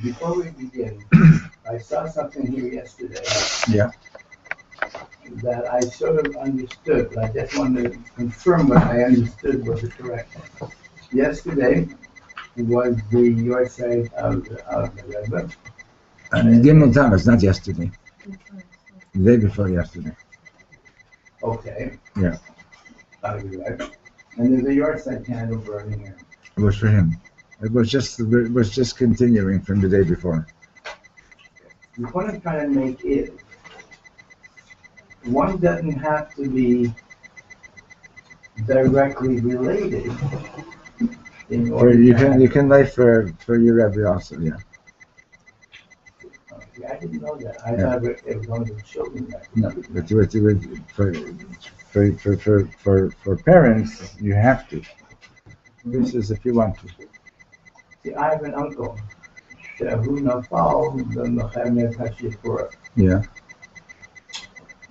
Before we begin, I saw something here yesterday. Yeah. That I sort of understood, but I just wanted to confirm what I understood was the correct one. Yesterday was the your side of the Rebbe. Gimel Tammuz, not yesterday. The day before yesterday. Okay. Yeah. You're right. And there's a yard candle burning here. It was for him. It was just continuing from the day before. The point I'm trying to make is one doesn't have to be directly related. In order you can lay for your Rebbe also, yeah. Okay, I didn't know that. I thought it was one of the children. No, but for parents you have to. This is if you want to. See, I have an uncle. Yeah.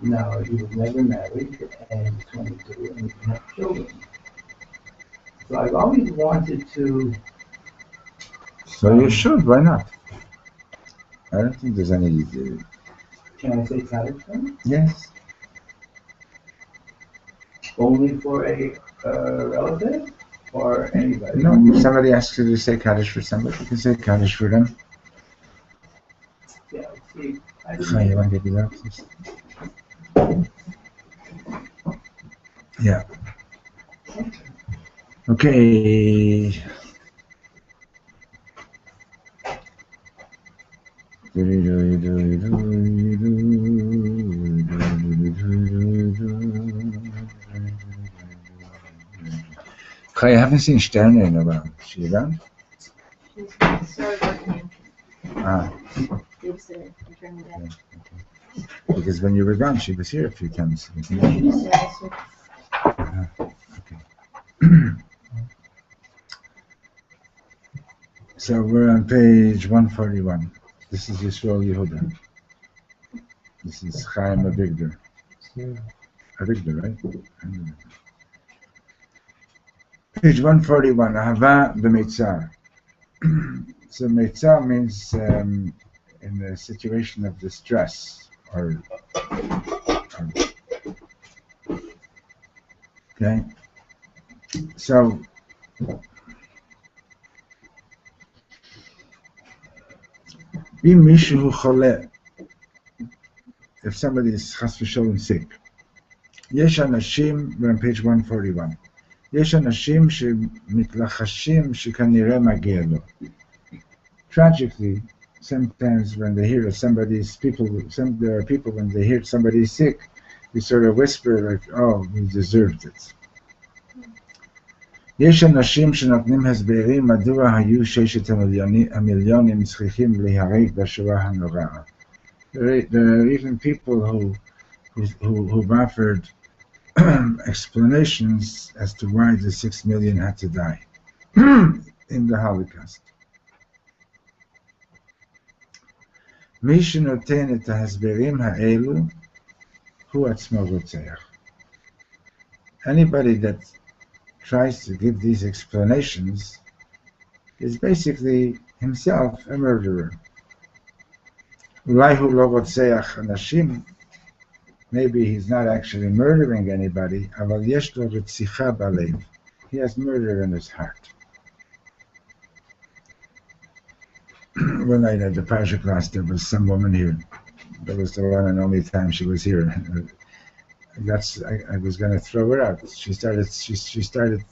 Now, he was never married, and he's 22, and he can have children. So I've always wanted to... So you should, why not? I don't think there's any... Can I say Kaddish then? Yes. Only for a relative? Or anybody? No, if somebody asks you to say Kaddish for somebody, you can say Kaddish for them. Yeah, see, I You want to get it out, please? Yeah. Okay. I haven't seen Sterne in a while. Is she around? She's started working. Babysitter, returning back. Okay. Because when you were gone, she was here a few times. She said, Okay. So we're on page 141. This is Yisrael Yehuda. This is Chaim Avigdor. Avigdor, right? Page 141, Ahava b'Meitzar. So Meitzar means in a situation of distress or okay. So Mishu Chole, if somebody is chas v'sholem sick. Yesh anashim, we're on page 141. יש אנשים שמתלחשים שכנראה מגיע לו. tragically, sometimes when they hear there are people when they hear somebody's sick, they sort of whisper like, "Oh, he deserved it." יש אנשים שנותנים הסברים מדוע היו 6,000,000 צריכים להיהרג בשואה הנוראה. There are even people who've offered explanations as to why the 6 million had to die in the Holocaust. מי שנותן את ההסברים האלו הוא עצמו רוצח. Anybody that tries to give these explanations is basically himself a murderer. אולי הוא לא רוצח אנשים, maybe he's not actually murdering anybody, אבל יש לו רציחה בלב. He has murder in his heart. One night at the Parsha class, there was some woman here. That was the one and only time she was here. I was going to throw her out. She started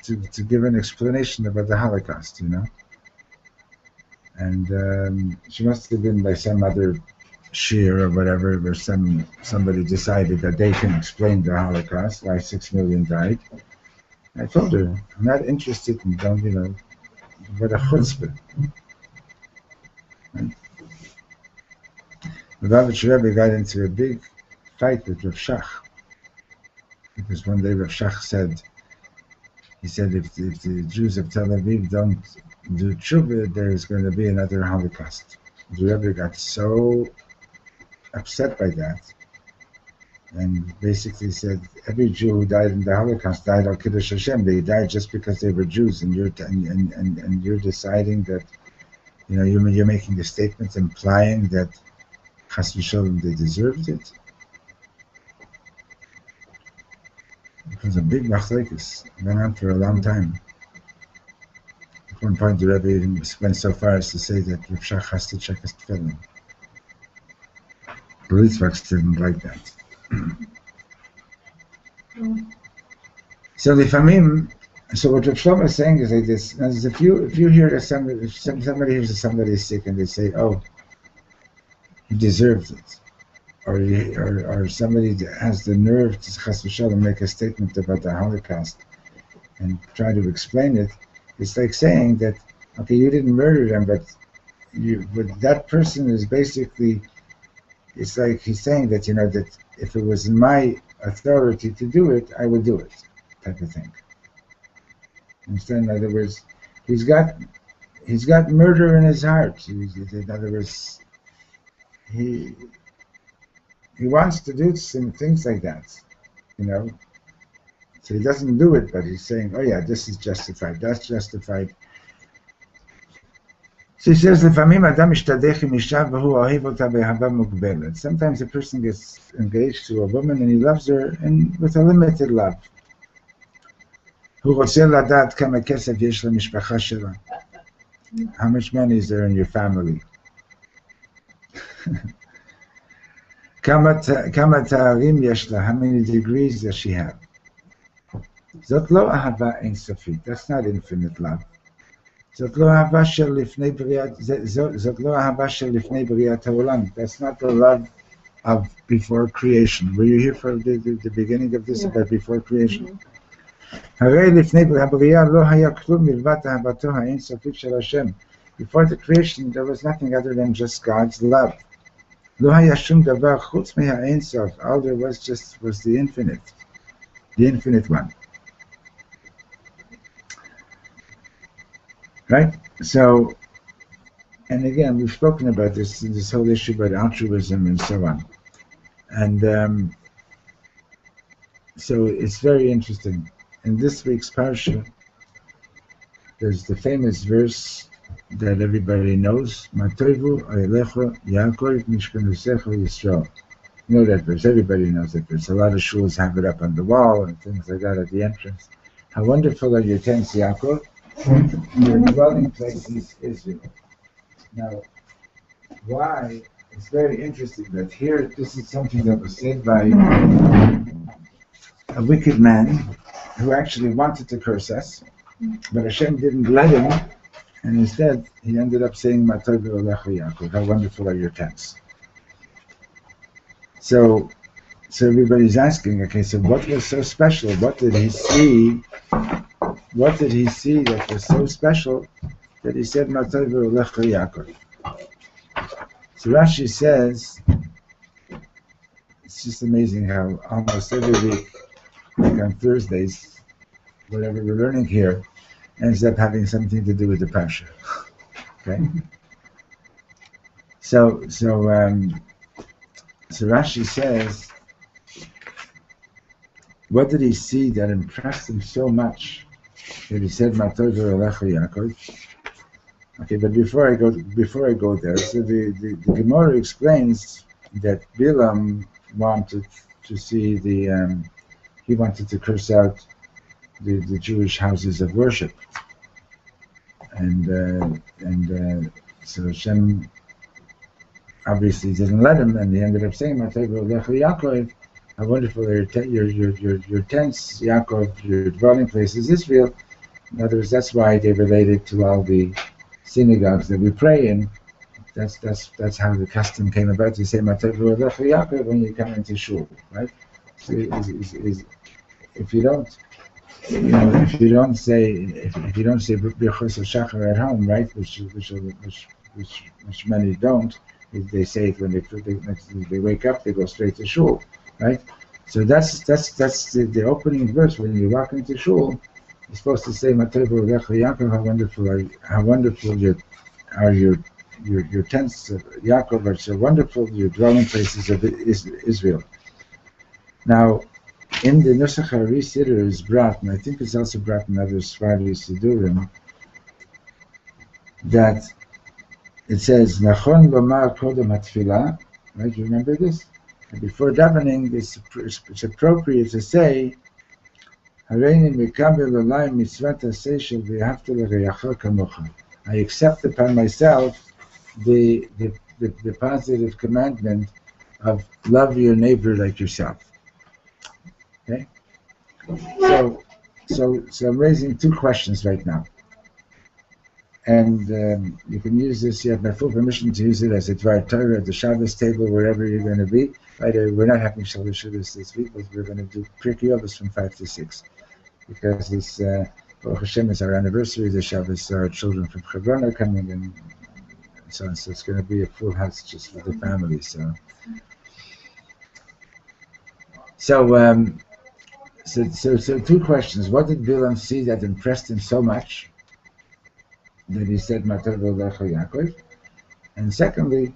to give an explanation about the Holocaust, you know. And she must have been by some other shir or whatever, where somebody decided that they can explain the Holocaust, why 6 million died. I told her, I'm not interested in, what a chutzpah. The Lubavitch Rebbe got into a big fight with Reb Shach, because one day Reb Shach said, if the Jews of Tel Aviv don't do tshuva, there's going to be another Holocaust. The Rebbe got so upset by that, and basically said, every Jew who died in the Holocaust died al Kiddush Hashem. They died just because they were Jews, and you're deciding that, you're making the statements implying that Chas v'Sholom they deserved it. It was a big machlekes. It went on for a long time. At one point, the Rebbe even went so far as to say that Reb Shach has to check his tefillin. The Litvaks didn't like that. So what Reb Shlomo is saying is like this: if you hear that somebody hears somebody is sick and they say, "Oh, he deserved it," or somebody that has the nerve to chas v'shalom make a statement about the Holocaust and try to explain it, it's like saying that, okay, you didn't murder them, but that person is basically, it's like he's saying that, that if it was in my authority to do it, I would do it, type of thing. Understand? In other words, he's got murder in his heart. In other words, he wants to do some things like that, So he doesn't do it, but he's saying, "Oh yeah, this is justified. That's justified." So he says, "Sometimes a person gets engaged to a woman and he loves her, and with a limited love. How much money is there in your family? How many degrees does she have? That's not infinite love. That's not the love of before creation. Were you here for the beginning of this, about before creation? Before the creation, there was nothing other than just God's love. All there was the infinite one. Right? So, and again, we've spoken about this whole issue about altruism and so on. And so it's very interesting. In this week's parsha, there's the famous verse that everybody knows, Matoivu Eilecha Yaakov Mishkanusecha Yisrael. You know that verse, everybody knows that verse. A lot of shuls have it up on the wall and things like that at the entrance. How wonderful are your tents, Yaakov? Your dwelling place is Israel. Now, why? It's very interesting that here, this is something that was said by a wicked man who actually wanted to curse us, but Hashem didn't let him And instead, he ended up saying, "Matov Olecha Yaakov, how wonderful are your tents." So everybody's asking, okay, so what was so special? What did he see? What did he see that was so special that he said, "Matov Olecha Yaakov"? So Rashi says, it's just amazing how almost every week, like on Thursdays, whatever we're learning here, ends up having something to do with the parsha. Okay. So Rashi says, what did he see that impressed him so much that he said, "Matov Olecha Yaakov"? Okay, but before I go there, so the Gemara explains that Bilam wanted to see he wanted to curse out the Jewish houses of worship, and so Hashem obviously didn't let him, and he ended up saying, "Matov Olecha Yaakov, how wonderful are your tents, Yaakov, your dwelling place is Israel." In other words, that's why they related to all the synagogues that we pray in. That's how the custom came about to say "Matov Olecha Yaakov" when you come into shul, right? So if you don't say Birchos Shachar at home, right? Which many don't. They say it when they wake up. They go straight to shul, right? So that's the opening verse when you walk into shul. You're supposed to say "Matov Olecha Yaakov." How wonderful are your tents of Yaakov are so wonderful. Your dwelling places of Israel. Now, in the Nusach HaAri Siddur is brought, and I think it's also brought in other Sfardi Siddurim, that it says, "Nachon lomar kodem hatfilah," right? You remember this? And before davening, it's appropriate to say, "Hareini mikabel olai mitzvat haseh shel v'ahavta l'reacha kamocha." I accept upon myself the positive commandment of love your neighbor like yourself. Okay? So I'm raising two questions right now. And you can use this, you have my full permission to use it as a Dvar Torah at the Shabbos table, wherever you're going to be. By the way, we're not having Shabbos this week, but we're going to do Pirkei Avos from 5 to 6. Because it's, Baruch Hashem, it's our anniversary, the Shabbos, so our children from Hebron are coming and so on. So it's going to be a full house just for the family. So two questions. What did Bilam see that impressed him so much that he said "Matov Olecha Yaakov"? And secondly,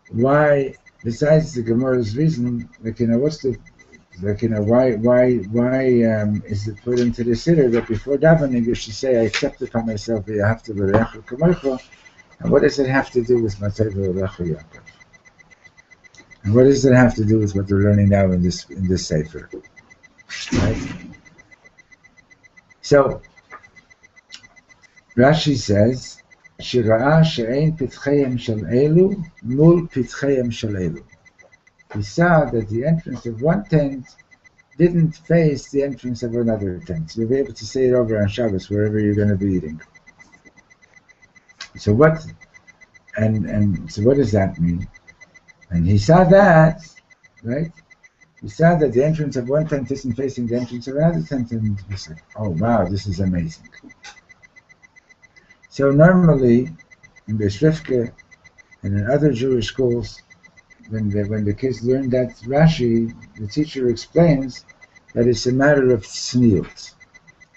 why, besides the Gemara's reason, what's the why is it put into the siddur that before davening you should say, "I accept upon myself the Ahavta l'reacha kamocha," and what does it have to do with Matov Olecha Yaakov? And what does it have to do with what we're learning now in this sefer? Right? So Rashi says, "Shira'a she'ein pitchayim shel elu mul pitchayim shel elu." He saw that the entrance of one tent didn't face the entrance of another tent. So you'll be able to say it over on Shabbos, wherever you're going to be eating. So what does that mean? And he saw that, right? He saw that the entrance of one tent isn't facing the entrance of another tent, and he said, "Oh wow, this is amazing." So normally, in the Shrifke and in other Jewish schools, when the kids learn that Rashi, the teacher explains that it's a matter of tzniut,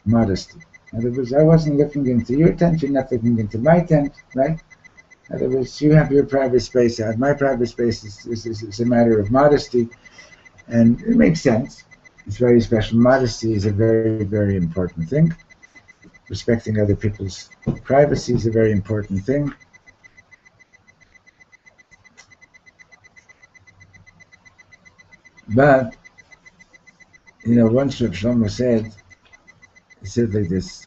modesty. In other words, I wasn't looking into your tent, you're not looking into my tent, right? In other words, you have your private space, I have my private space. It's a matter of modesty, and it makes sense. It's very special. Modesty is a very, very important thing. Respecting other people's privacy is a very important thing. But, once Reb Shlomo he said like this,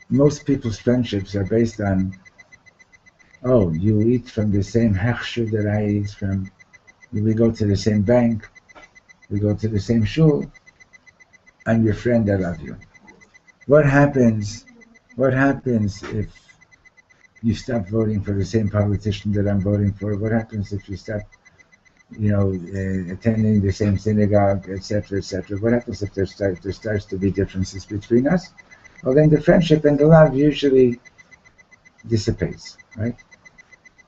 most people's friendships are based on, oh, you eat from the same hechsher that I eat from, we go to the same bank, we go to the same shul, I'm your friend, I love you. What happens? What happens if you stop voting for the same politician that I'm voting for? What happens if you stop, attending the same synagogue, etc., etc.? What happens if there starts to be differences between us? Well, then the friendship and the love usually dissipates, right?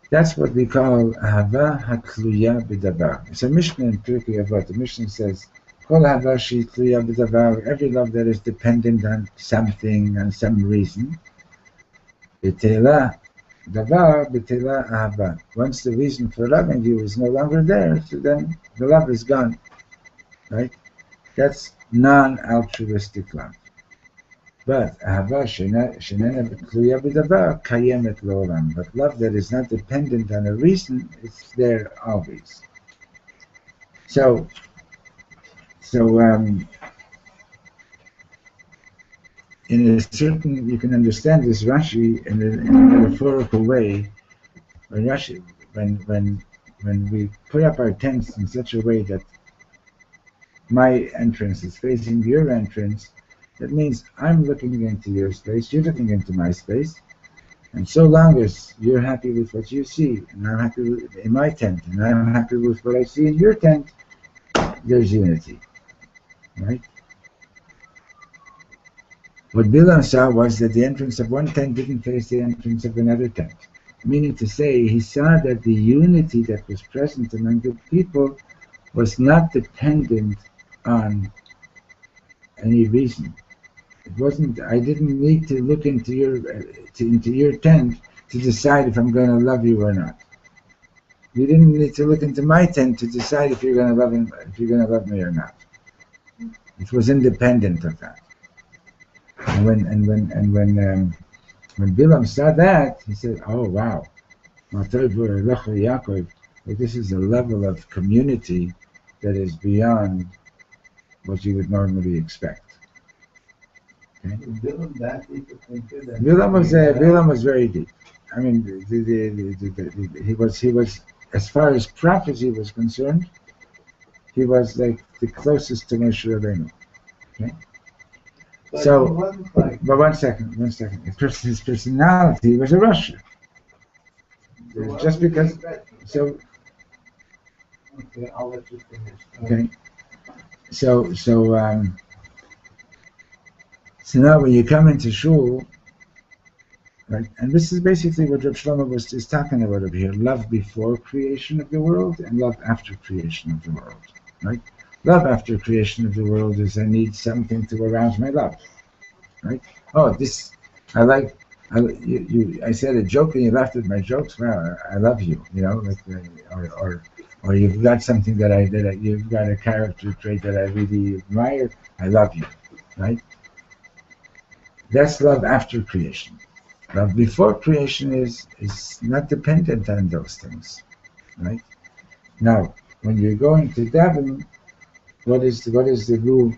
That's what we call ahava hatluya b'davar. It's a Mishnah in Pirkei Avot. The Mishnah says, "Kol ahava she tluya b'davar." Every love that is dependent on something, on some reason, b'teila davar, b'teila ahava. Once the reason for loving you is no longer there, so then the love is gone, right? That's non-altruistic love. But ahava shenena tluya b'davar kayemet le'olam. But love that is not dependent on a reason, it's there always. So in a certain, you can understand this Rashi in a metaphorical way. When Rashi, when we put up our tents in such a way that my entrance is facing your entrance, that means I'm looking into your space, you're looking into my space, and so long as you're happy with what you see, and I'm happy with, in my tent, and I'm happy with what I see in your tent, there's unity, right? What Bilam saw was that the entrance of one tent didn't face the entrance of another tent, meaning to say he saw that the unity that was present among the people was not dependent on any reason. It wasn't. I didn't need to look into your tent to decide if I'm going to love you or not. You didn't need to look into my tent to decide if you're going to love him, if you're going to love me or not. It was independent of that. And when Bilam saw that, he said, "Oh wow, this is a level of community that is beyond what you would normally expect." Okay? Bilam was very deep. I mean, he was as far as prophecy was concerned, he was like the closest to Moshe Rabbeinu. Okay? But one second. His personality was a Russian. Just because. So. Okay, I'll let you finish. Okay. So now when you come into shul, right, and this is basically what Reb Shlomo is talking about over here: love before creation of the world and love after creation of the world, right? Love after creation of the world is I need something to arouse my love, right? Oh, this I said a joke and you laughed at my jokes. Well, I love you, or you've got something that you've got a character trait that I really admire. I love you, right? That's love after creation. Love before creation is not dependent on those things, right? Now, when you're going to daven, what is the rule?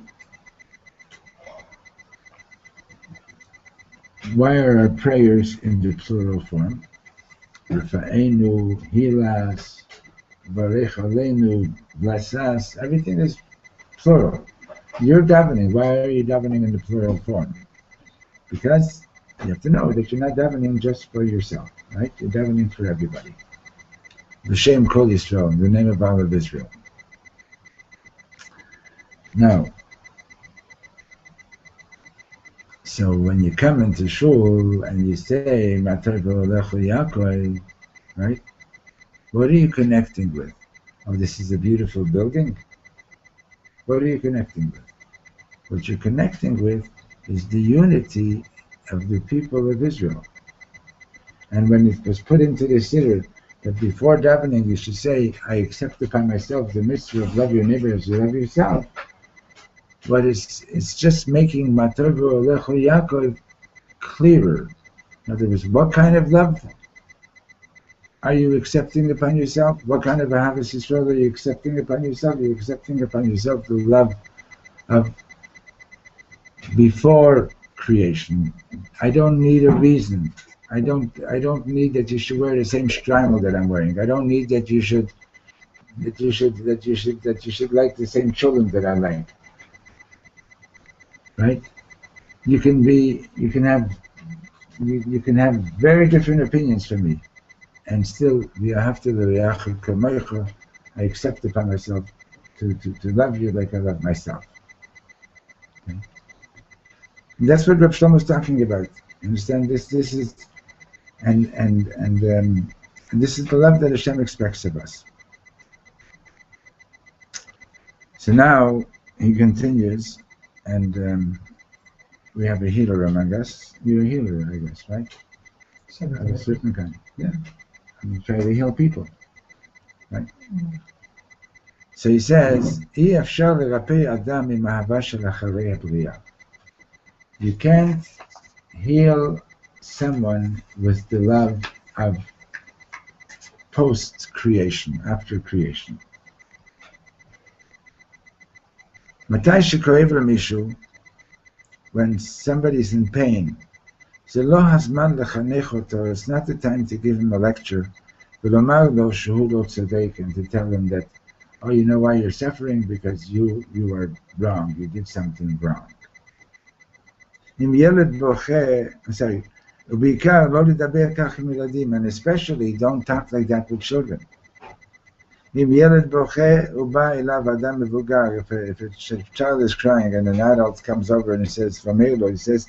Why are our prayers in the plural form? Rafa'enu, Hilas, Varech Aleinu, bless us. Everything is plural. You're davening. Why are you davening in the plural form? Because you have to know that you're not davening just for yourself, right? You're davening for everybody. V'shem Kol Yisrael, in the name of all of Israel. Now, so when you come into shul and you say Matar V'Olechu Yaakov, right? What are you connecting with? Oh, this is a beautiful building. What are you connecting with? What you're connecting with is the unity of the people of Israel. And when it was put into the Siddur that before davening you should say, I accept upon myself the mitzvah of love your neighbor as you love yourself, but it's just making Matar V'Olechu Yaakov clearer. In other words, what kind of love are you accepting upon yourself? What kind of Ahavas Yisrael are you accepting upon yourself? You're accepting upon yourself the love of before creation. I don't need a reason. I don't need that you should wear the same shtreimel that I'm wearing. I don't need that you should like the same children that I like. Right? you can have very different opinions from me, and still I accept upon myself to love you like I love myself. Okay? And that's what Reb Shlomo is talking about. Understand this? This is and this is the love that Hashem expects of us. So now he continues, and we have a healer among us. You're a healer, I guess, right? Of a certain kind. Yeah. And you try to heal people. Right? So he says, you can't heal someone with the love of post-creation, after creation. When somebody's in pain, it's not the time to give him a lecture, and to tell him that, oh, you know why you're suffering? Because you are wrong, you did something wrong. And especially don't talk like that with children. If a child is crying and an adult comes over and he says to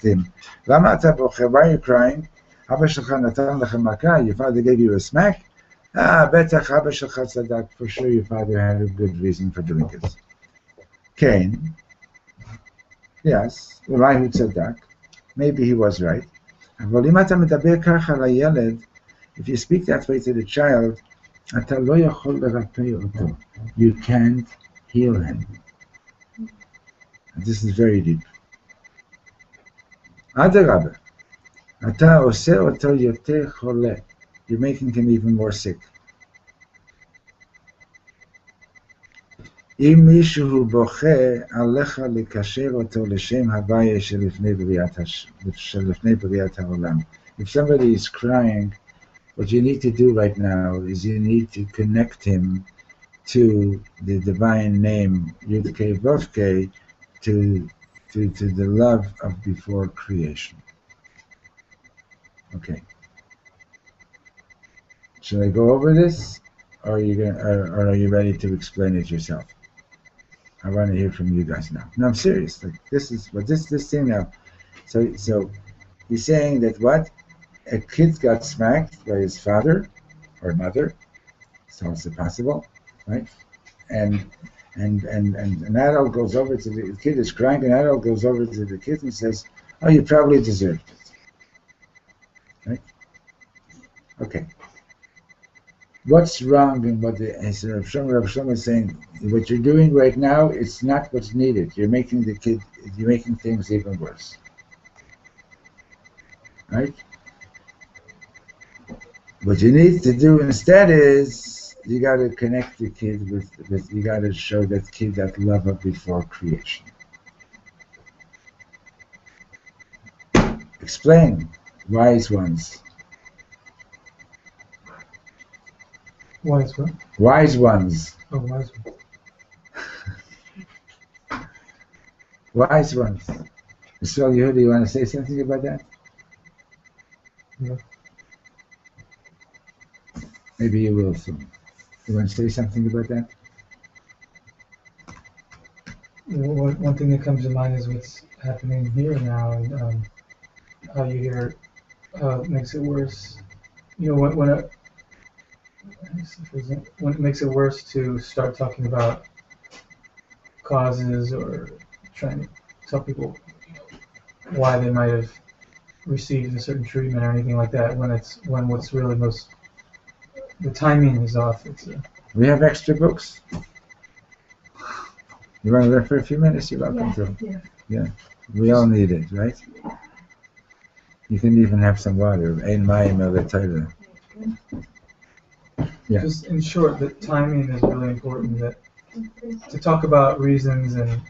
him, why are you crying? Your father gave you a smack? For sure your father had a good reason for doing it. Cain, yes, maybe he was right. If you speak that way to the child, you can't heal him. And this is very deep. You're making him even more sick. If somebody is crying, what you need to do right now is you need to connect him to the divine name Yud-Kei Vav-Kei, to the love of before creation. Okay. Should I go over this, or are you ready to explain it yourself? I want to hear from you guys now. No, I'm serious. Like this thing now. So he's saying that what? A kid got smacked by his father or mother, so it's possible, right? And an adult goes over to the kid is crying, an adult goes over to the kid and says, oh, you probably deserved it. Right? Okay. What's wrong in what Reb Shlomo is saying? What you're doing right now, it's not what's needed. You're making things even worse. Right? What you need to do instead is you got to connect the kid with you got to show that kid that love of before creation. Explain, wise ones. Wise what? Wise ones. Oh, wise ones. Wise ones. Mr. Yehuda, you want to say something about that? No. Maybe you will soon. You want to say something about that? One thing that comes to mind is what's happening here now, and how you hear it makes it worse. You know, when it makes it worse to start talking about causes or trying to tell people why they might have received a certain treatment or anything like that, when what's really the timing is off. We have extra books. You want to learn for a few minutes? You're welcome to. Yeah. We all need it, right? You can even have some water. Ein mayim el Torah. Yeah. Just in short, the timing is really important. That to talk about reasons and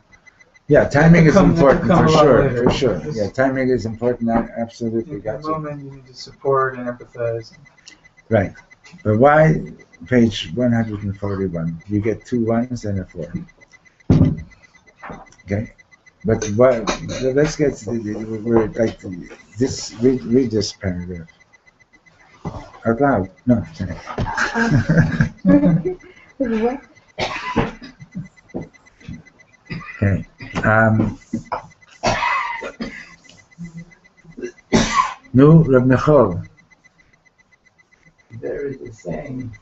timing is important for sure. later. For sure. Yeah, timing is important. I absolutely got in the moment you need to support and empathize. Right. But why page 141? You get 2 1s and a 4. Okay. But let's get we're like this. Read this paragraph out loud. No, sorry. What? Okay. No, Reb Michal. There is a saying,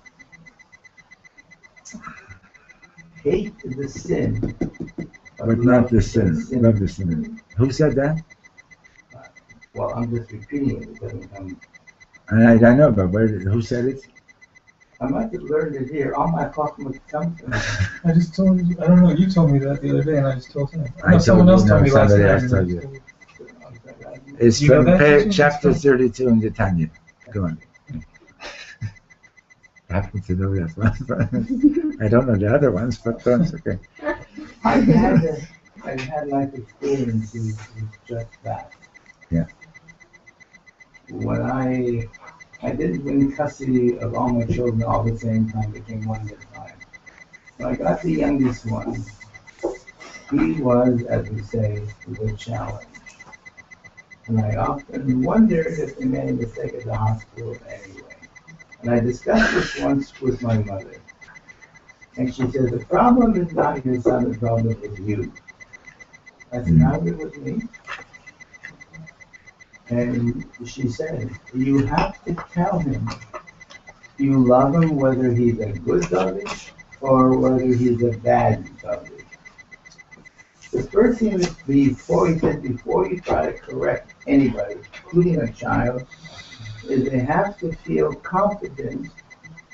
hate the sin, But not the sin. Love the sin. Who said that? Well, I'm just repeating it because I know, but who said it? I might have learned it here. All my talking with something. I just told you. I don't know. You told me that the other day, and I just told him. I Someone else told me last somebody night. else told you. and It's You know from that? chapter 32 in the Tanya. Go on. I happen to know that one. I don't know the other ones, but that's okay. I've had life experiences with just that. Yeah. When I didn't win custody of all my children all at the same time, became one at a time. So I got the youngest one. He was, as we say, the challenge. And I often wondered if they made a mistake at the hospital anyway. And I discussed this once with my mother. And she said, the problem is not your son, the problem is you. I said, how is it with me? And she said, you have to tell him you love him whether he's a good garbage or whether he's a bad garbage. The first thing is before you try to correct anybody, including a child, is they have to feel confident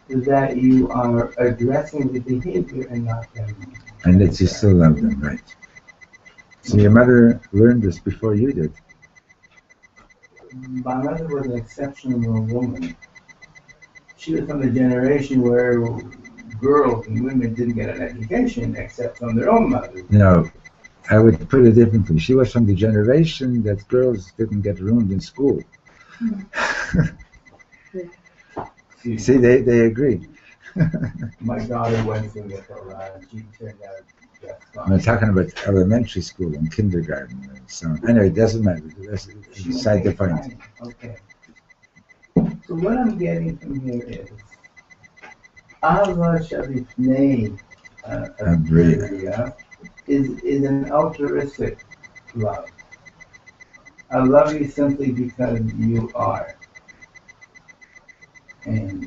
that you are addressing the behavior and not them. And that you still love them, right? So your mother learned this before you did. My mother was an exceptional woman. She was from the generation where girls and women didn't get an education except from their own mothers. No, I would put it differently. She was from the generation that girls didn't get ruined in school. See, they agree. My daughter went to the Torah and she turned out just fine. I'm talking about elementary school and kindergarten and so on. Anyway, it doesn't matter. That's beside the point. Okay. So what I'm getting from here is Ava Shalifnei Abriya is an altruistic love. I love you simply because you are. And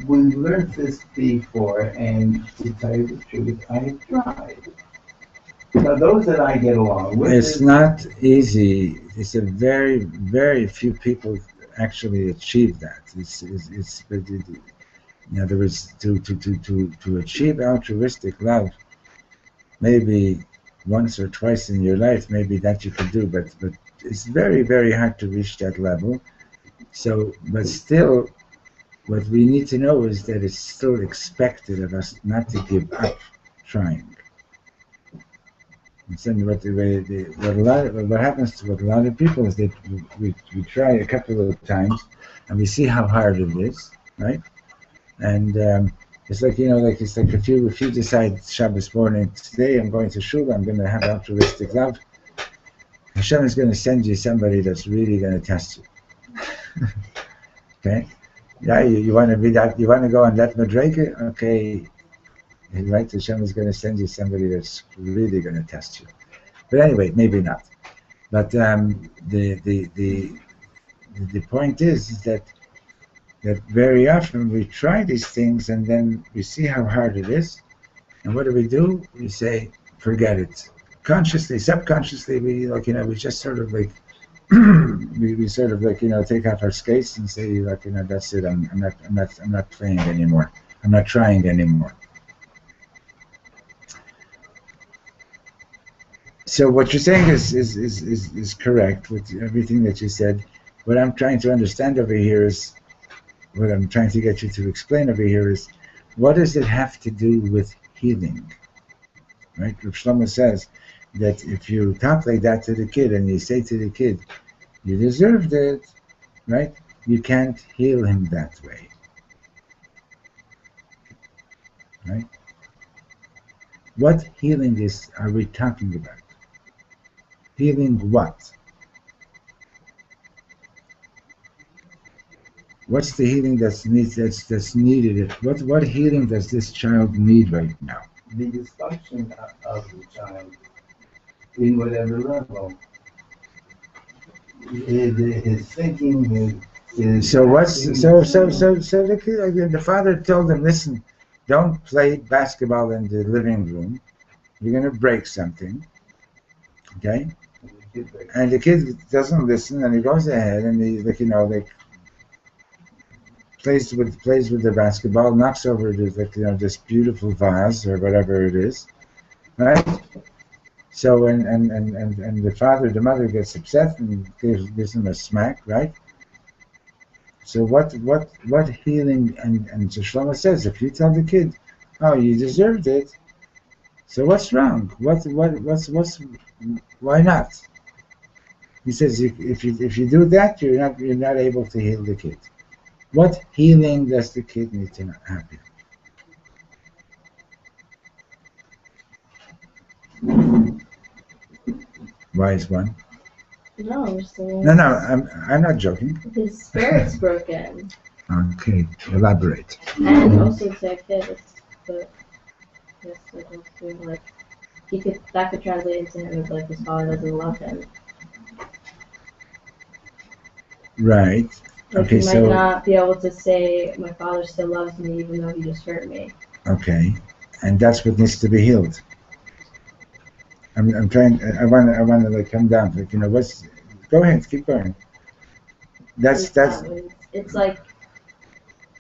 we learned this before, and to tell you the truth, I tried. Now, those that I get along with... It's not easy. It's a very, very few people actually achieve that. In other words, to achieve altruistic love, maybe once or twice in your life, maybe that you can do, but it's very, very hard to reach that level. So, but still, what we need to know is that it's still expected of us not to give up trying. And what happens to a lot of people is that we try a couple of times and we see how hard it is, right? And it's like, it's like if you decide Shabbos morning, today I'm going to shul, I'm going to have altruistic love, Hashem is going to send you somebody that's really going to test you. Okay? Yeah, you want to be that, you want to go on that madrega? Okay. Right? Hashem is going to send you somebody that's really going to test you. But anyway, maybe not. But the point is that very often we try these things and then we see how hard it is, and what do? We say, forget it. Consciously, subconsciously, we just sort of like we sort of like take off our skates and say that's it. I'm not playing anymore. I'm not trying anymore. So what you're saying is correct with everything that you said. What I'm trying to understand over here is, what I'm trying to get you to explain over here is, what does it have to do with healing? Right? Reb Shlomo says that if you talk like that to the kid and you say to the kid, you deserved it, right? You can't heal him that way. Right? What healing are we talking about? Healing what? What's the healing that's needed? What healing does this child need right now? The dysfunction of the child, in whatever level, his thinking, his So acting, the father told him, listen, don't play basketball in the living room. You're going to break something, okay? And the kid doesn't listen, and he goes ahead and he, plays with the basketball, knocks over this beautiful vase or whatever it is, right? So and the mother gets upset and gives him a smack, right? So what healing and so Shlomo says, if you tell the kid, oh, you deserved it, so what's wrong? What's why not? He says if you do that, you're not able to heal the kid. What healing does the kid need to have? Wise one. No, I'm just saying. No, I'm not joking. His spirit's broken. Okay, elaborate. And also to a kid, yes, like that could translate into him as like his father doesn't love him. Right. Like Okay, he might so not be able to say my father still loves me even though he just hurt me. okay, and that's what needs to be healed. I'm trying. I want to like come down. Like what's? Go ahead, keep going. That's. It's like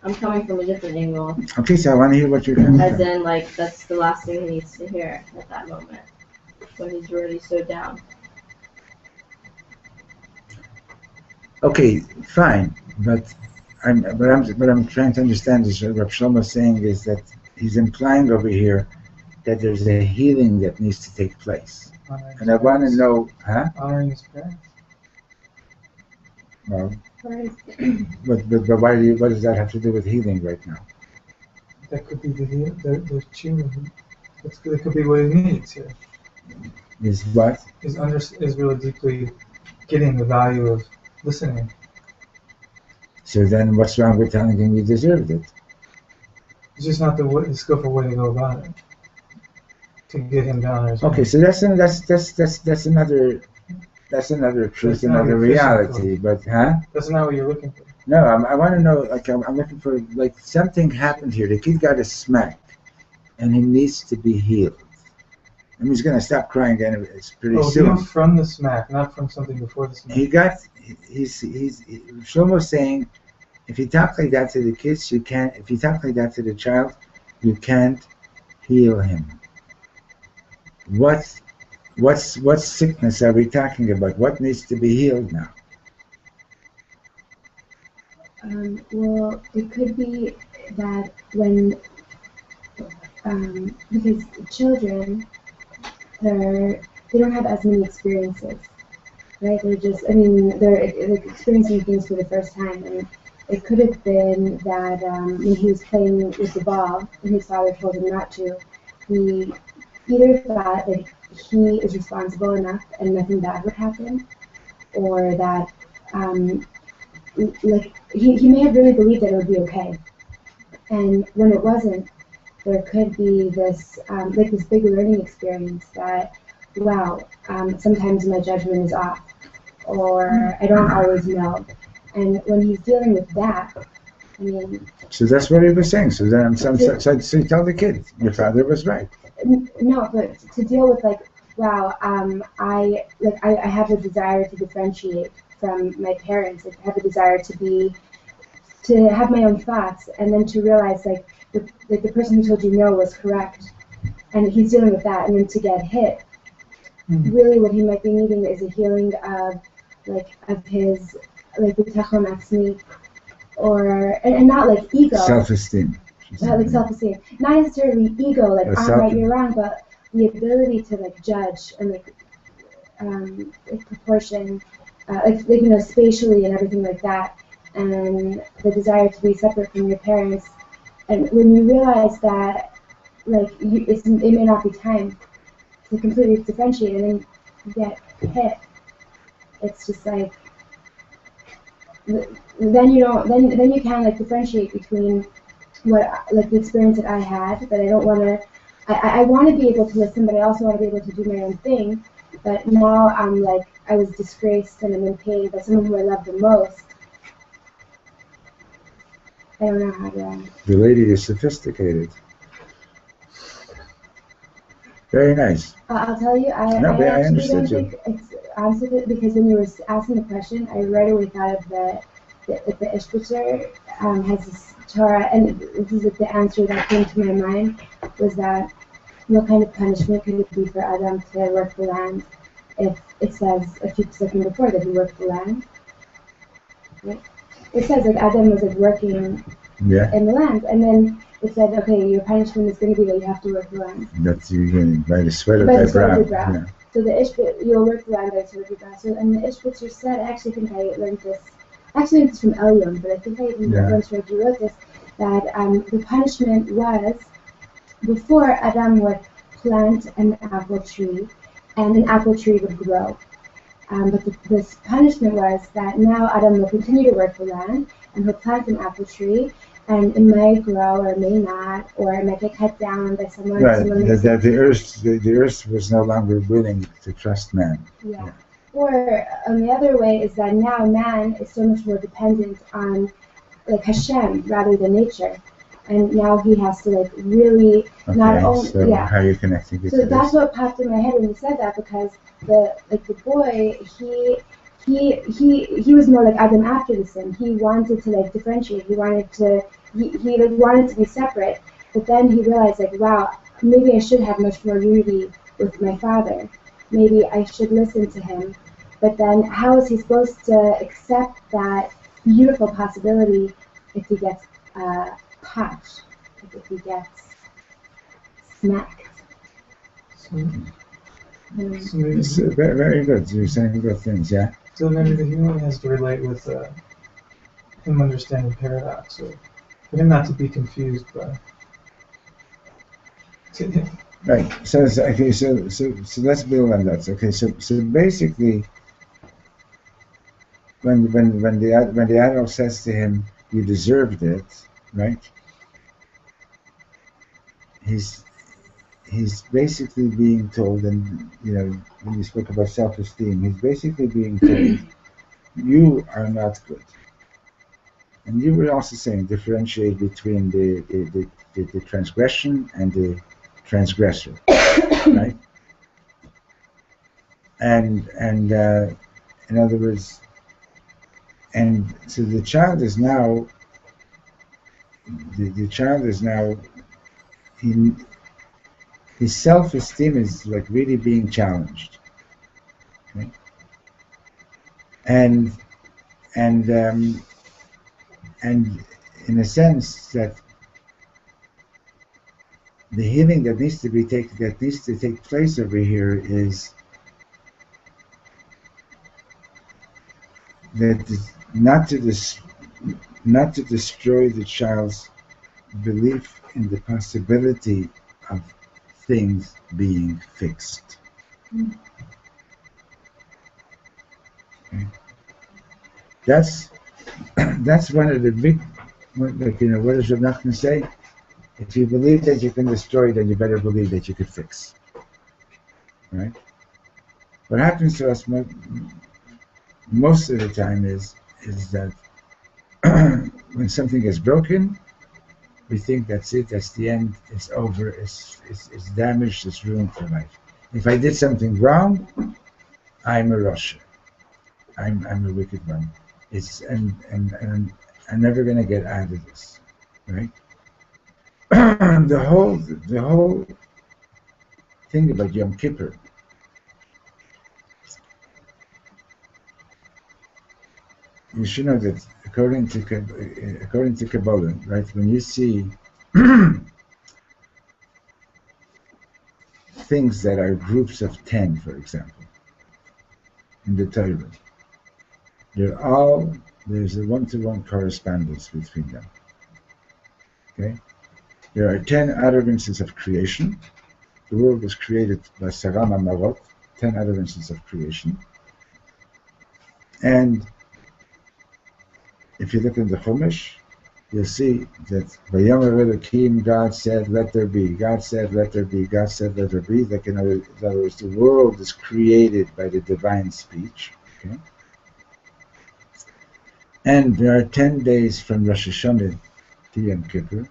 I'm coming from a different angle. Okay, so I want to hear what you're coming As from. in, like that's the last thing he needs to hear at that moment when he's already so down. Okay, fine, but what I'm trying to understand is what Reb Shlomo is saying is that he's implying over here that there's a healing that needs to take place, and I want to know, Honoring his parents. Well, but what does that have to do with healing right now? That could be the children. That could be what he needs here. Is what? Is really deeply getting the value of listening. So then what's wrong with telling him you deserved it? It's just not the skillful way to go about it. To get him down. Okay, so that's another truth, another reality. But That's not what you're looking for. No, I want to know. Like I'm looking for like something happened here. The kid got a smack, and he needs to be healed. And he's gonna stop crying. Then it's pretty soon. Healed from the smack, not from something before the smack. He's Shlomo's saying, if you talk like that to the kids, you can't. If you talk like that to the child, you can't heal him. What sickness are we talking about? What needs to be healed now? Well, it could be that when, because children, they don't have as many experiences, right? They're experiencing things for the first time, and it could have been that when he was playing with the ball, and his father told him not to, he either thought that he is responsible enough and nothing bad would happen, or that he may have really believed that it would be okay. And when it wasn't, there could be this this big learning experience that, wow, sometimes my judgment is off, or I don't always know. And when he's dealing with that, I mean. So that's what he was saying. So then, so you tell the kid, your father was right. No, but to deal with wow, I have a desire to differentiate from my parents. I have a desire to have my own thoughts, and then to realize the person who told you no was correct, and he's dealing with that, and then to get hit. Really, what he might be needing is a healing of his bitachon atzmi, and not like ego. Self-esteem. Self-esteem, not necessarily ego, I'm right, you're wrong, but the ability to judge and proportion, spatially and everything like that, and the desire to be separate from your parents. And when you realize that like it may not be time to completely differentiate, and then you get hit. It's just like then you don't then you can't like differentiate between what like the experience that I had, but I don't want to. I want to be able to listen, but I also want to be able to do my own thing. But now I'm like I was disgraced and I'm in pain by someone who I love the most. I don't know how to. The lady is sophisticated. Very nice. I'll tell you, I actually don't think it's answered because when you were asking the question, I right away thought of the Ishbitzer has this Torah, and this is like the answer that came to my mind was that what kind of punishment could it be for Adam to work the land if it says a few seconds before that he worked the land? Right? It says like Adam was like working in the land, and then it said, okay, your punishment is going to be that you have to work the land. That's you by the sweat of by thy the sweat of brow. your brow. Yeah. So the Ishbitzer, you'll work the land by the sweat of your brow. So, and the Ishbitzer said, I actually think I learned this. Actually, it's from Elyon, but I think I even once read you wrote this, that the punishment was, before Adam would plant an apple tree, and an apple tree would grow. But this punishment was that now Adam will continue to work the land, and he'll plant an apple tree, and it may grow or may not, or it might get cut down by someone. Right, the earth was no longer willing to trust man. Yeah. Or the other way is that now man is so much more dependent on like Hashem rather than nature, and now he has to like really not only so how are you connecting it so to that's this? what popped in my head when you said that, because the boy he was more like Adam after the sin. He wanted to like differentiate. He wanted to wanted to be separate, but then he realized like, wow, maybe I should have much more unity with my father. Maybe I should listen to him. But then how is he supposed to accept that beautiful possibility if he gets punched, if he gets smacked? It's very, very good. You're saying good things, yeah? So maybe the healing has to relate with him understanding paradox, or for him not to be confused by. Right. So okay. So let's build on that. Okay. So basically, when the adult says to him, "You deserved it," right? He's basically being told, and when you spoke about self-esteem, he's basically being told, "You are not good." And you were also saying differentiate between the transgression and the transgressor, right? And in other words, and so the child is now his self-esteem is like really being challenged, okay? And in a sense that the healing that needs to take place over here is that not to destroy the child's belief in the possibility of things being fixed. Okay. That's one of the big, what does Reb Nachman say? If you believe that you can destroy, then you better believe that you could fix. Right? What happens to us most of the time is that when something is broken, we think that's it, that's the end, it's over, it's damaged, it's ruined for life. If I did something wrong, I'm a Russia. I'm a wicked one. And I'm never gonna get out of this, right? the whole thing about Yom Kippur you should know that according to Kabbalah, right, when you see things that are groups of 10, for example, in the Torah, there's a one-to-one correspondence between them. Okay? There are 10 utterances of creation. The world was created by Sarama Marot, 10 utterances of creation. And if you look in the Chumash, you'll see that Vayomer Elokim, God said, let there be. God said, let there be. God said, let there be. Like in other words, the world is created by the divine speech. Okay? And there are 10 days from Rosh Hashanah to Yom Kippur.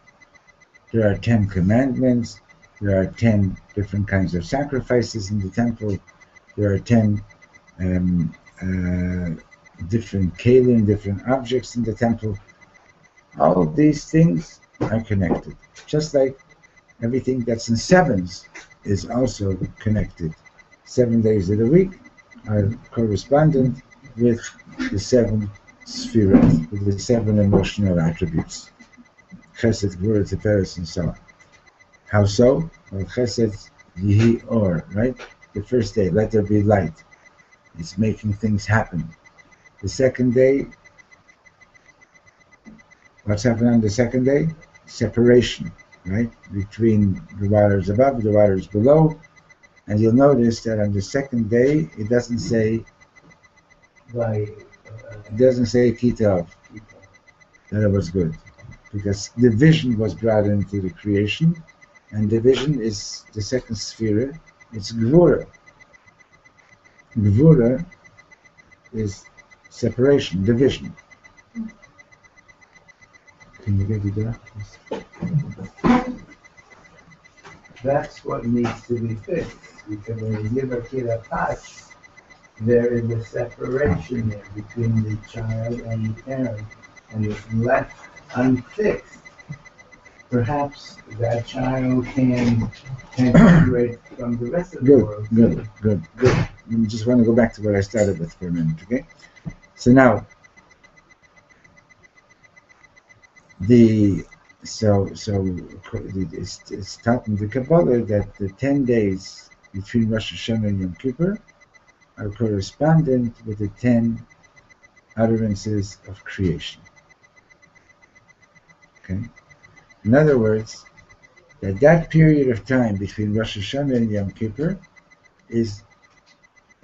There are 10 commandments. There are 10 different kinds of sacrifices in the temple. There are 10 different kalim, different objects in the temple. All of these things are connected. Just like everything that's in sevens is also connected. 7 days of the week are correspondent with the 7 spheres, with the 7 emotional attributes. Chesed, Gvura, Tiferes, and so on. How so? Well, Chesed, Yihi Or, right? The first day, let there be light. It's making things happen. The second day, what's happening on the second day? Separation, right? Between the waters above, the waters below. And you'll notice that on the second day, it doesn't say Kitov, that it was good. Because division was brought into the creation, and division is the second sphere, it's Gvura. Gvura is separation, division. Can you get it there? That's what needs to be fixed, because when you give a kid a touch, there is a separation there between the child and the parent, and it's left unfixed. Perhaps that child can separate from the rest of the world. Good. I just want to go back to what I started with for a minute, okay? So now, it's taught in the Kabbalah that the 10 days between Rosh Hashanah and Yom Kippur are correspondent with the 10 utterances of creation. Okay? In other words, that period of time between Rosh Hashanah and Yom Kippur is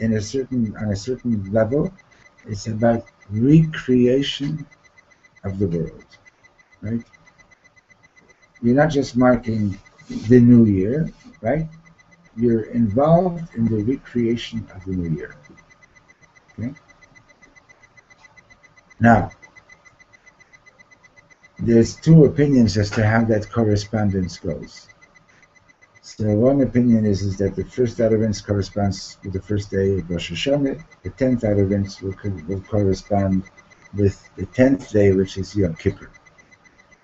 on a certain level, it's about recreation of the world. Right? You're not just marking the new year, right? You're involved in the recreation of the new year. Okay? Now, there's 2 opinions as to how that correspondence goes. So one opinion is that the first utterance corresponds with the first day of Rosh Hashanah. The 10th utterance will correspond with the 10th day, which is Yom Kippur.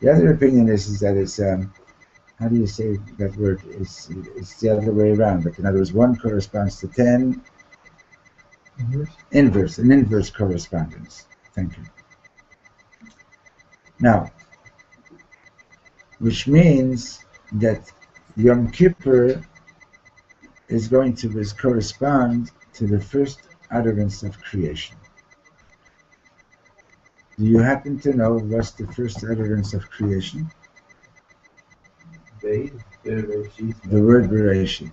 The other opinion is that it's, how do you say that word? It's the other way around. Like in other words, 1 corresponds to 10. Inverse, an inverse correspondence. Thank you. Now, which means that Yom Kippur is going to correspond to the first utterance of creation. Do you happen to know what's the first utterance of creation? The word Bereshit.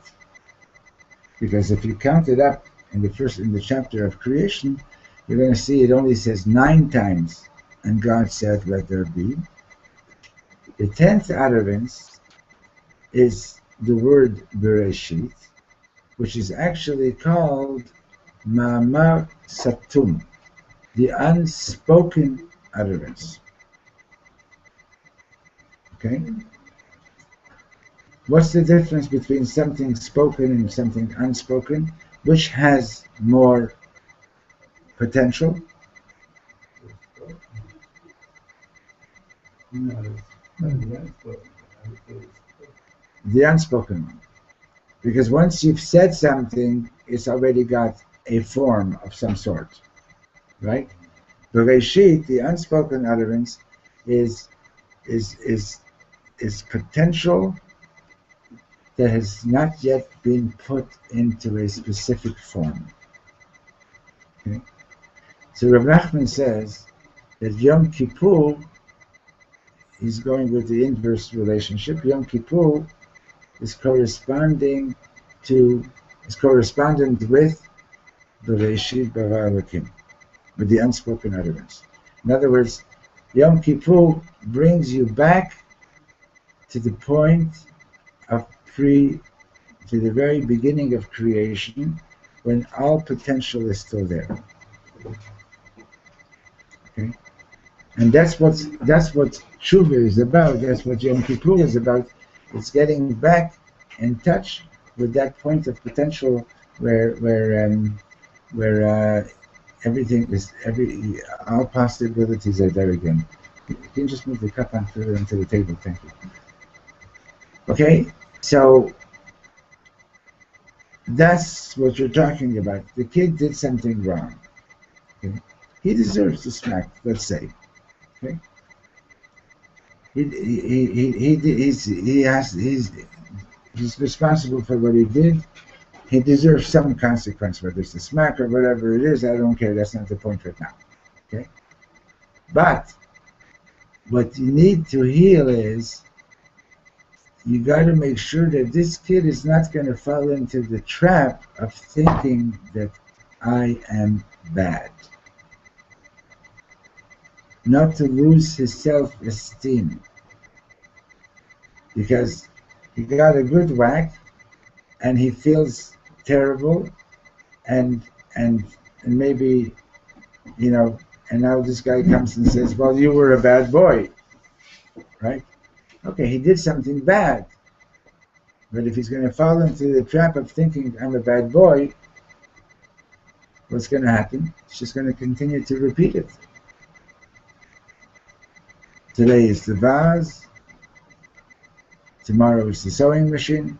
Because if you count it up in the chapter of creation, you're going to see it only says 9 times, and God said, let there be. The 10th utterance is the word Bereshit, which is actually called Ma'amar Satum, the unspoken utterance. Okay? What's the difference between something spoken and something unspoken? Which has more potential? The unspoken one. Because once you've said something, it's already got a form of some sort. Right? Bereshit, the unspoken utterance, is potential that has not yet been put into a specific form. Okay? So Reb Nachman says that Yom Kippur he's going with the inverse relationship. Yom Kippur is correspondent with Bereshit bara Elokim, with the unspoken utterance. In other words, Yom Kippur brings you back to the point of to the very beginning of creation, when all potential is still there. Okay, and that's what tshuva is about. That's what Yom Kippur is about. It's getting back in touch with that point of potential where everything is all possibilities are there again. Can you just move the cup on further onto the table? Thank you. Okay, so that's what you're talking about. The kid did something wrong. Okay? He deserves a smack, let's say. Okay? He's responsible for what he did. He deserves some consequence, whether it's a smack or whatever it is. I don't care. That's not the point right now. Okay? But what you need to heal is you got to make sure that this kid is not going to fall into the trap of thinking that I am bad. Not to lose his self-esteem. Because he got a good whack and he feels terrible and maybe, and now this guy comes and says, well, you were a bad boy, right? Okay, he did something bad. But if he's going to fall into the trap of thinking I'm a bad boy, what's going to happen? He's just going to continue to repeat it. Today is the vase. Tomorrow is the sewing machine.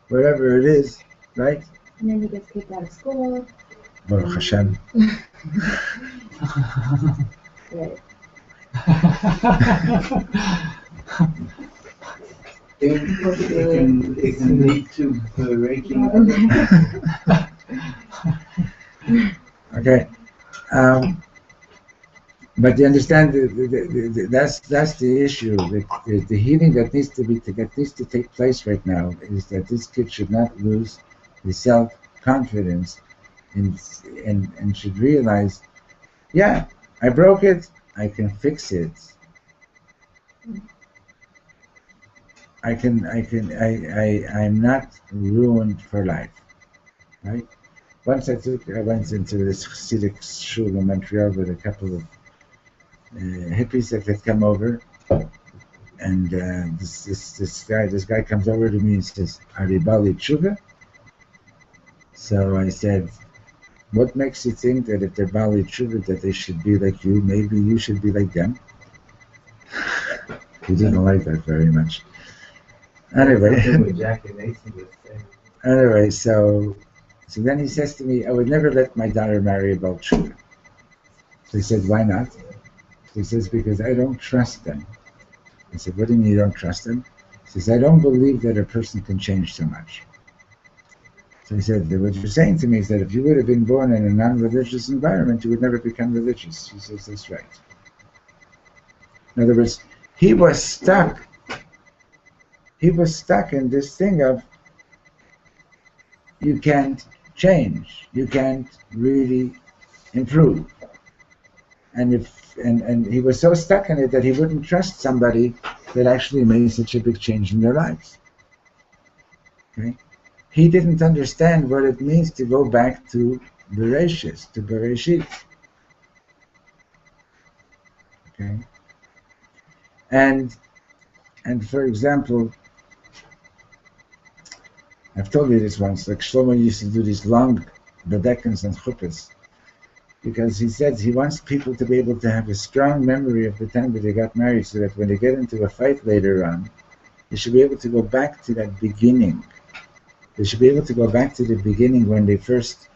Whatever it is, right? And then he gets kicked out of school. Baruch Hashem. Right. It can lead to breaking. Okay. But you understand, that's the issue. The healing that needs to take place right now is that this kid should not lose his self-confidence and should realize, yeah, I broke it, I can fix it. I'm not ruined for life, right? Once I went into this Hasidic shul in Montreal with a couple of hippies that had come over, and this guy comes over to me and says, "Are you Bali Tshuva?" So I said, "What makes you think that if they're Bali Tshuva that they should be like you? Maybe you should be like them." He didn't like that very much. Anyway, so then he says to me, "I would never let my daughter marry a Baal Tshuva." So he said, "Why not?" He says, "Because I don't trust them." I said, "What do you mean you don't trust them?" He says, "I don't believe that a person can change so much." So he said, "What you're saying to me is that if you would have been born in a non-religious environment, you would never become religious." He says, "That's right." In other words, he was stuck. He was stuck in this thing of you can't change, you can't really improve. And he was so stuck in it that he wouldn't trust somebody that actually made such a big change in their lives. Okay? He didn't understand what it means to go back to Bereshit. Okay? And for example, I've told you this once, like Shlomo used to do these long bedekens and chuppahs, because he says he wants people to be able to have a strong memory of the time that they got married, so that when they get into a fight later on, they should be able to go back to that beginning. They should be able to go back to the beginning when they first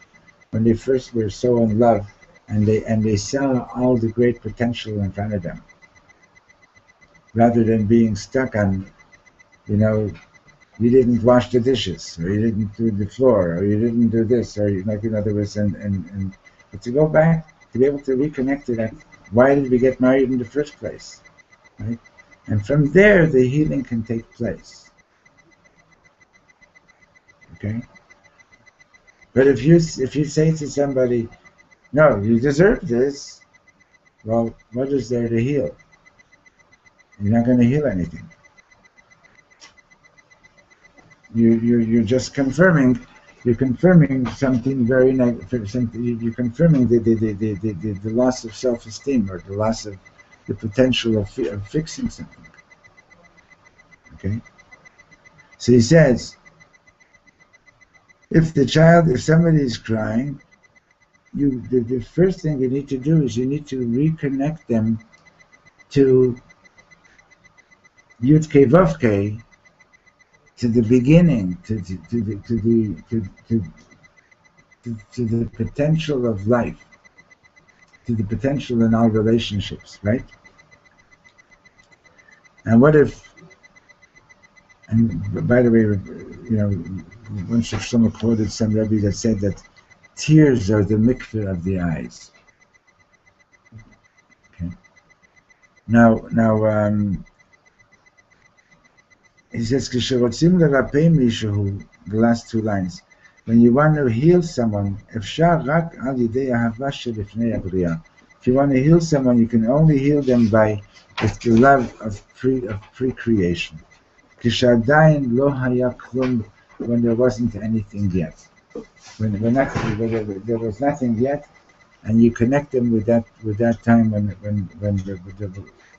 were so in love, and they saw all the great potential in front of them, rather than being stuck on, you didn't wash the dishes, or you didn't do the floor, or you didn't do this, or in other words, but to go back, to be able to reconnect to that, why did we get married in the first place? right? And from there, the healing can take place. Okay? But if you say to somebody, no, you deserve this, well, what is there to heal? You're not going to heal anything. You're just confirming. You're confirming something very negative. You're confirming the loss of self-esteem, or the loss of the potential of fixing something. Okay. So he says, if somebody is crying, the first thing you need to do is you need to reconnect them to Yud Kei Vav Kei, to the beginning, to the potential of life, to the potential in our relationships, right? And what if? And by the way, once Reb Shlomo quoted some Rebbe that said that tears are the mikveh of the eyes. Okay. Now, he says, the last two lines. When you want to heal someone, if you want to heal someone, you can only heal them by with the love of pre-creation. When there wasn't anything yet. When there was nothing yet, and you connect them with that time when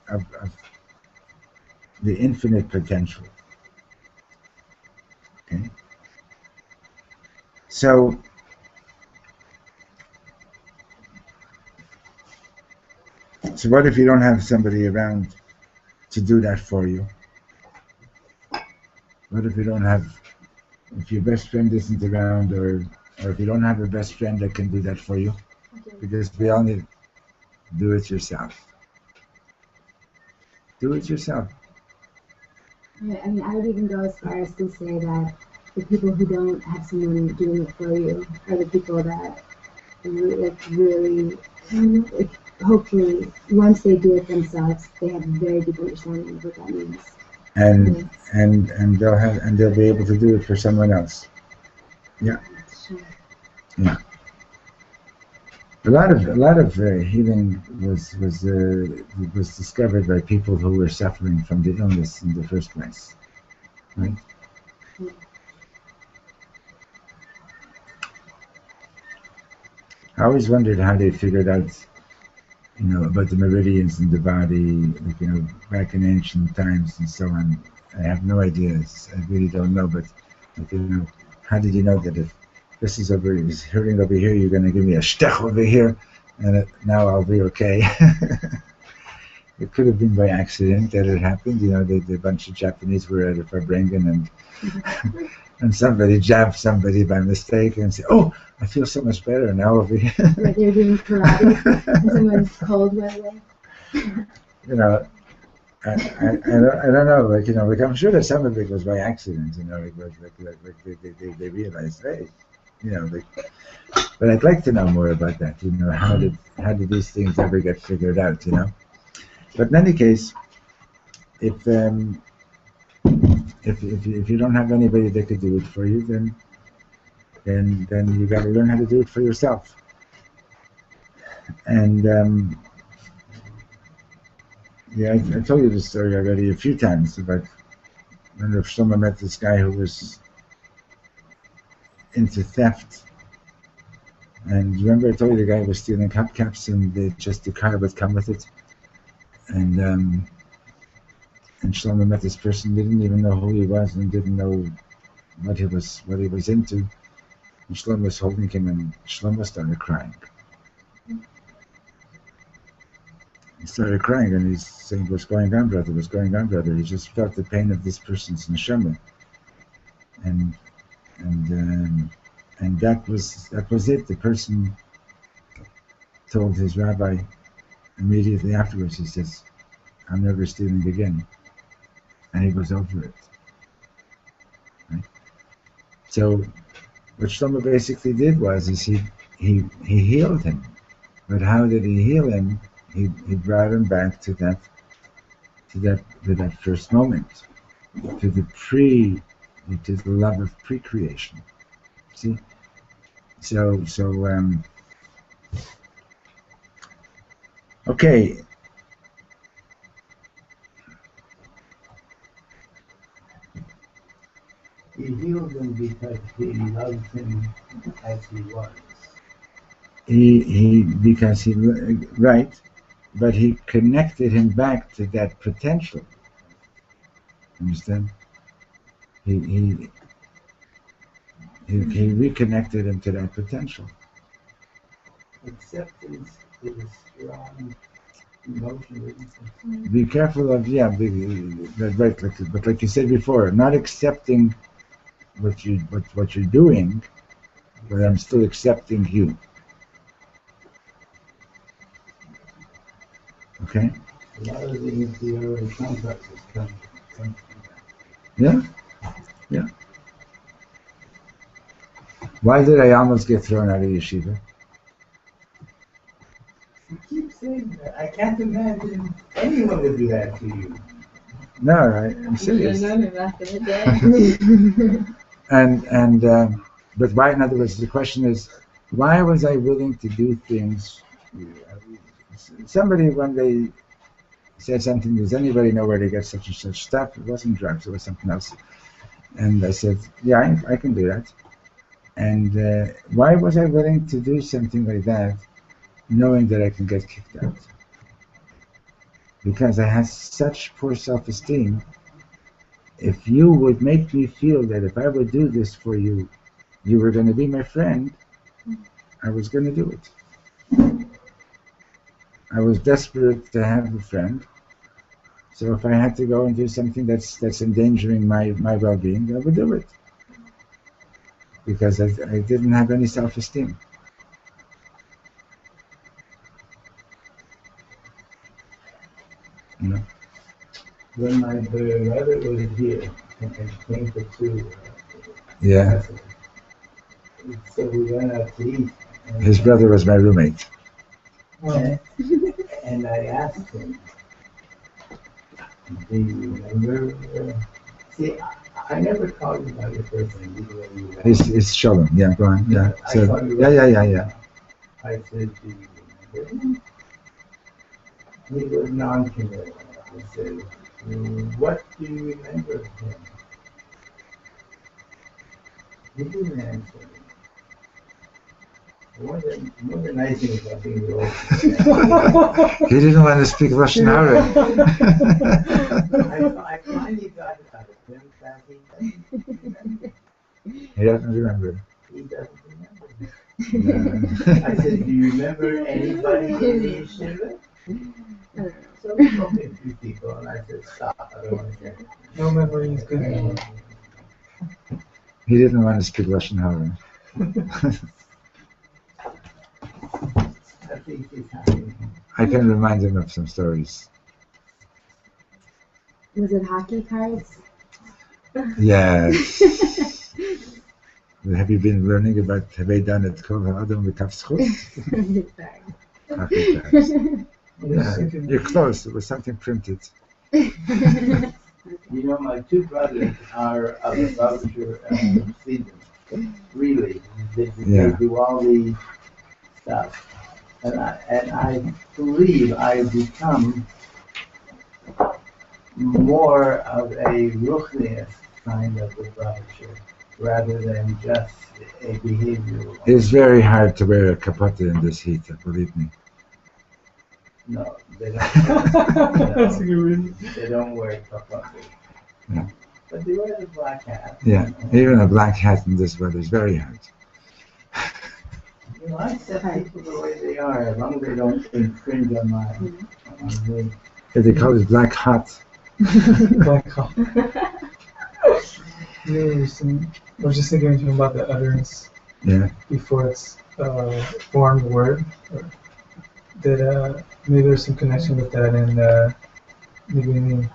of the infinite potential. Okay. So what if you don't have somebody around to do that for you? What if if your best friend isn't around, or if you don't have a best friend that can do that for you? Because we all need to do it yourself. Do it yourself. I mean, I would even go as far as to say that the people who don't have someone doing it for you are the people that really, hopefully, once they do it themselves, they have a very deep understanding of what that means. And they'll be able to do it for someone else. Yeah. Sure. Yeah. A lot of healing was discovered by people who were suffering from the illness in the first place, right? I always wondered how they figured out, about the meridians in the body, back in ancient times and so on. I have no idea. I really don't know, but how did you know that if this is hurting over here, you're going to give me a shtech over here, and now I'll be okay? It could have been by accident that it happened. The bunch of Japanese were at a Farbrengen, and somebody jabbed somebody by mistake and said, "Oh, I feel so much better now over here." Like they're doing karate and someone's cold right away. I don't know. I'm sure that some of it was by accident. They realized, hey, but I'd like to know more about that. How did these things ever get figured out? But in any case, if you don't have anybody that could do it for you, then you got to learn how to do it for yourself. And I told you this story already a few times about when Reb Shlomo met this guy who was into theft. And remember I told you the guy was stealing hubcaps, and the car would come with it. And Shlomo met this person, didn't even know who he was and didn't know what he was into. And Shlomo was holding him, and Shlomo started crying. He started crying, and he's saying, "What's going on, brother? What's going on, brother?" He just felt the pain of this person's neshama, and that was it. The person told his rabbi immediately afterwards. He says, "I'm never stealing again," and he was over it. Right? So, what Shlomo basically did was he healed him. But how did he heal him? He brought him back to to that first moment, to the love of pre-creation. See? So okay. He healed him because he loved him as he was. Because he right, but he connected him back to that potential. Understand? He reconnected him to that potential. Acceptance is a strong emotion. Be careful of but like you said before, not accepting what you're doing, but I'm still accepting you. Okay? A lot of the early complexes come from Yeah? Yeah. Why did I almost get thrown out of yeshiva? You keep saying that. I can't imagine anyone would do that to you. No, right? I'm You should serious. have known him back in the day. And but why? In other words, the question is, why was I willing to do things? Somebody one day said something. Does anybody know where to get such and such stuff? It wasn't drugs. It was something else. And I said, yeah, I can do that. And why was I willing to do something like that, knowing that I can get kicked out? Because I had such poor self-esteem. If you would make me feel that if I would do this for you, you were going to be my friend, I was going to do it. I was desperate to have a friend. So if I had to go and do something that's endangering my well-being, I would do it. Because I didn't have any self-esteem. You know? When my brother was here and came to two, Yeah. so we went out to eat. His brother was my roommate. And I asked him, do you remember? See, I never called you by your first name. It's Shalom. Yeah, go on. Yeah. I So, called you yeah. I said, do you remember him? He was non-committal. I said, what do you remember of him? He didn't answer me. More than anything about being the old. He didn't want to speak Russian Hara. I finally got it out of him that He doesn't remember. he doesn't remember. No. I said, do you remember anybody in the yeshiva? So he told me a few people, and I said, stop, I don't want to hear it. No memory is good. He didn't want to speak Russian Hara. I think he's happy. I can remind him of some stories. Was it hockey cards? Yes. Have you been learning about Havei done at Kol Ha'adam B'Kaf Zchut? Hockey cards. Yeah, you're close. It was something printed. You know, my two brothers are of the Babasher season. Really. They do all the stuff. And I believe I've become more of a ruchnius kind of the Babasher rather than just a behavioral one. It's very hard to wear a kapota in this heat, believe me. No, they don't. That's a good reason. They don't wear kapota. Yeah. But they wear the black hat. Yeah, even a black hat in this weather is very hard. You know, I accept people the way they are, as long as they don't infringe on my me. Yeah, they call it black hot. Black hole. I was just thinking about the utterance before it's formed word. That maybe there's some connection with that in the beginning.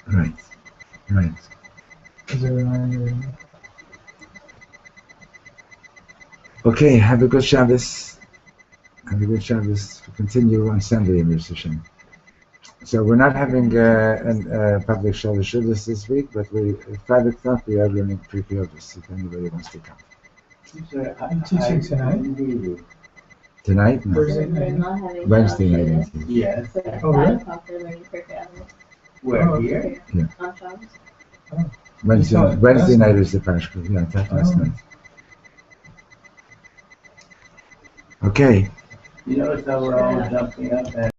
Right. As a reminder. Okay, have a good Shabbos. and a good Shabbos to continue on Sunday in Rosh Hashanah. So we're not having a public Shabbos this week, but at 5 o'clock we are learning Pirkei if anybody wants to come. I'm teaching tonight. Tonight? No. Thursday We're night. not having Wednesday Shabbos night. Shabbos. Yes. So at Oh, 5 really? o'clock they're learning Pirkei Avos. Where, Oh, here? On Shabbos. Wednesday night is the Pashka. Yeah, that's last night. Okay. You notice how we're all jumping up and